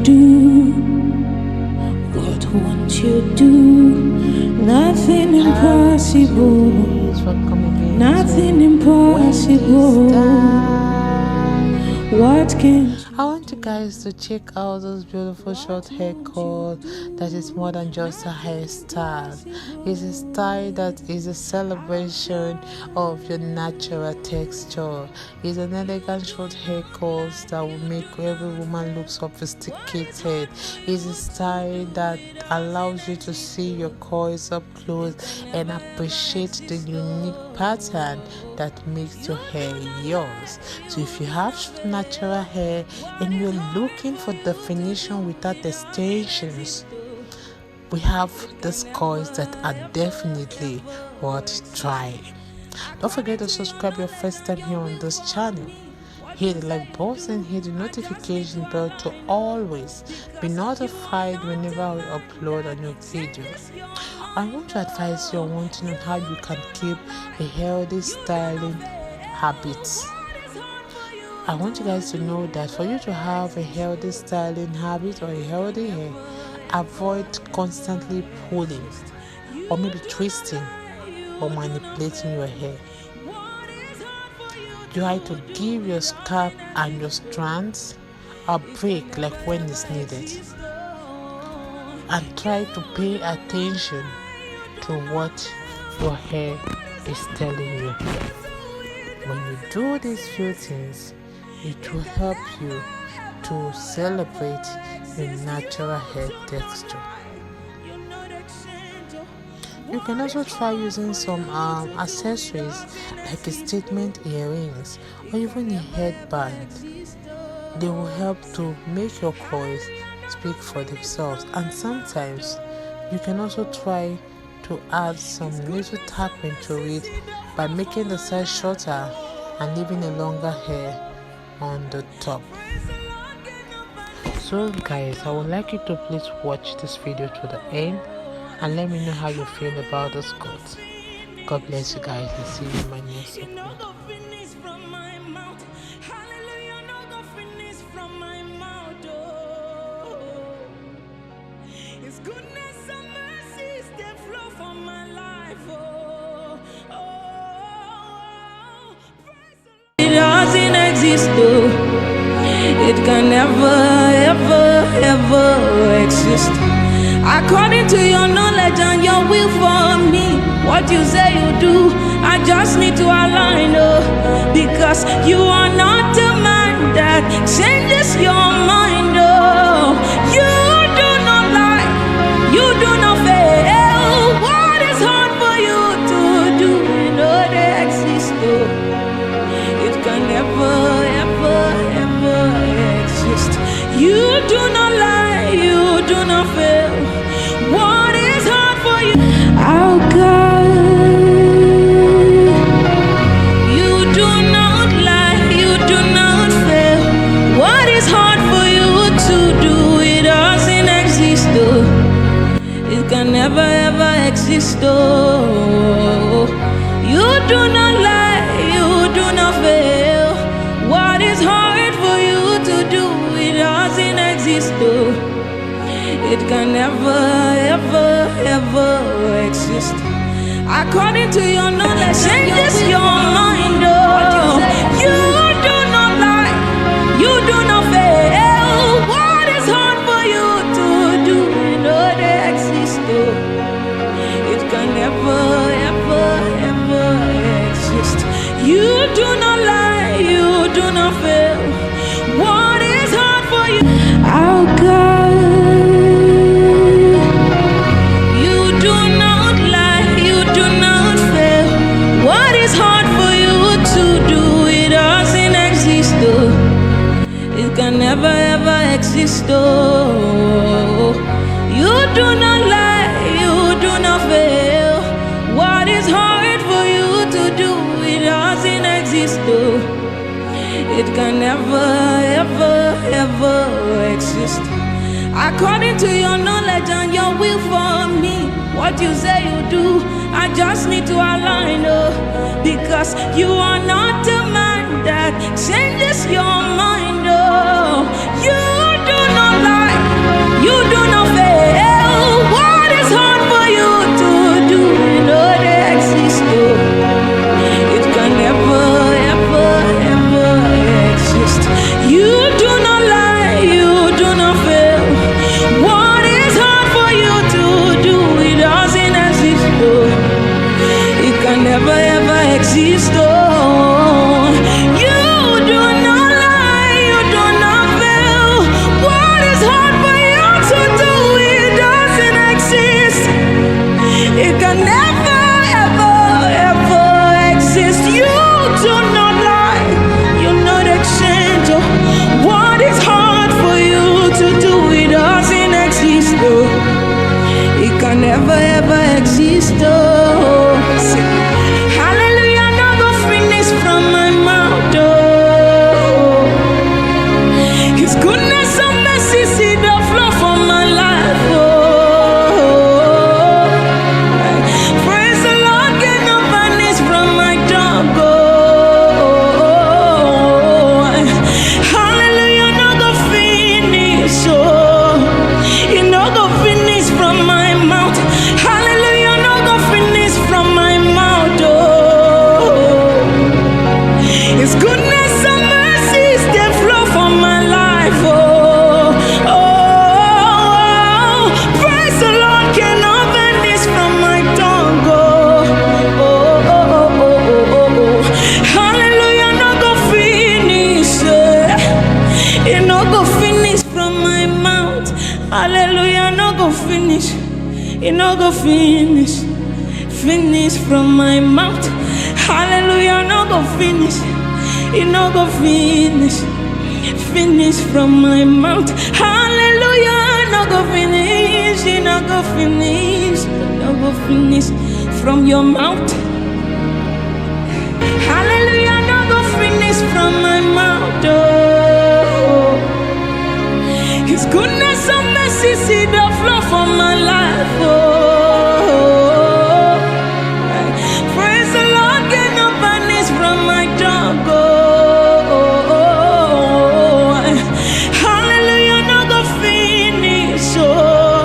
do? What won't you do? Nothing impossible. Nothing impossible. What can I want you guys to check out those beautiful short haircut that is more than just a hairstyle. It's a style that is a celebration of your natural texture. It's an elegant short haircut that will make every woman look sophisticated. It's a style that allows you to see your coils up close and appreciate the unique pattern that makes your hair yours. So if you have natural hair and you're looking for definition without extensions, we have these coils that are definitely worth trying. Don't forget to subscribe your first time here on this channel. Hit the like button and hit the notification bell to always be notified whenever we upload a new video. I want to advise you on one thing on how you can keep a healthy styling habit. I want you guys to know that for you to have a healthy styling habit or a healthy hair, avoid constantly pulling or maybe twisting or manipulating your hair. Try to give your scalp and your strands a break like when it's needed. And try to pay attention to what your hair is telling you. When you do these few things, it will help you to celebrate your natural hair texture. You can also try using some accessories like a statement earrings or even a headband. They will help to make your coils speak for themselves. And sometimes you can also try to add some little tapping to it by making the size shorter and leaving a longer hair on the top. So guys, I would like you to please watch this video to the end and let me know how you feel about this cut. God bless you guys and see you in my next segment. it doesn't exist though. It can never, ever, ever exist. According to your knowledge and your will for me, what you say you do, I just need to align, oh, because you are not a man that changes your mind, oh. You do not lie, you do not fail. What is hard for you to do, you know they exist, oh. It can never, ever, ever exist. You do not lie, you do not fail. What is hard for you? Oh God, you do not lie, you do not fail. What is hard for you to do? It doesn't exist, though. It can never ever exist, though. You do not lie, you do not fail. What is hard for you to do? It doesn't exist, though. It can never, ever, ever exist. According to your knowledge, changes your mind, oh. You do not lie, you do not fail. What is hard for you to do? You know they exist, oh. It can never, ever, ever exist. You do not lie, you do not fail. What is hard for you? Oh God, you do not lie, you do not fail. What is hard for you to do? It doesn't exist, though. It can never ever exist, though. You do not lie, you do not fail. What is hard for you to do? It doesn't exist, though. It can never, ever, ever exist. According to your knowledge and your will for me, what you say you do, I just need to align, oh, because you are not a man that changes your mind, oh. You do not lie, never ever exist. Oh, hallelujah, no go finish from my mouth. Oh, His goodness and mercy see the flow from my life. Oh, praise the Lord, get no vanish from my tongue. Oh, hallelujah, no go finish. Oh, you no go finish from my mouth. Hallelujah, no go finish from my mouth. Oh, His goodness and mercies they flow from my life. Oh, praise the Lord, cannot vanish from my tongue. Hallelujah, no go finish. It no go finish from my mouth. Hallelujah, no go finish. It no go finish. Finish from my mouth. Hallelujah, no go finish. It no go finish. Finish from my mouth. Hallelujah, no go finish. It no go finish. No go finish from your mouth. Hallelujah, no go finish from my mouth. Oh, His goodness and mercy see the flow from my life. Oh, praise the Lord, get no vanish from my tongue. Oh, hallelujah, no go finish. Oh,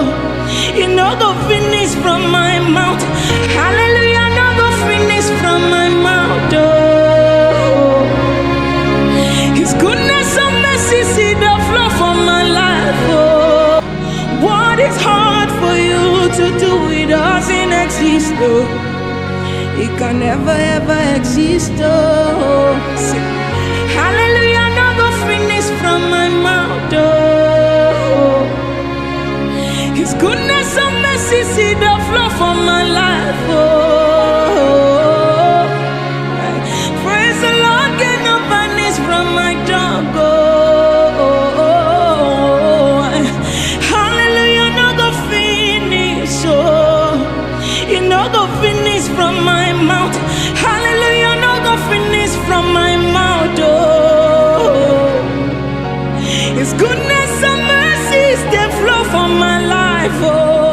you no go finish from my mouth. Hallelujah, no go finish from my mouth. Oh, His goodness and mercy see the flow from my life. Oh, what is hard for you to do? It doesn't exist. Oh, it can never ever exist. Oh, hallelujah, no go finish from my mouth. Oh, His goodness and mercy see the flow from my life. Oh, praise the Lord, get no vanish from my tongue. Oh, hallelujah, no go finish. Oh, it no go finish from my mouth. Hallelujah, no go finish from my mouth. Oh, His goodness and mercies they flow from my life. Oh,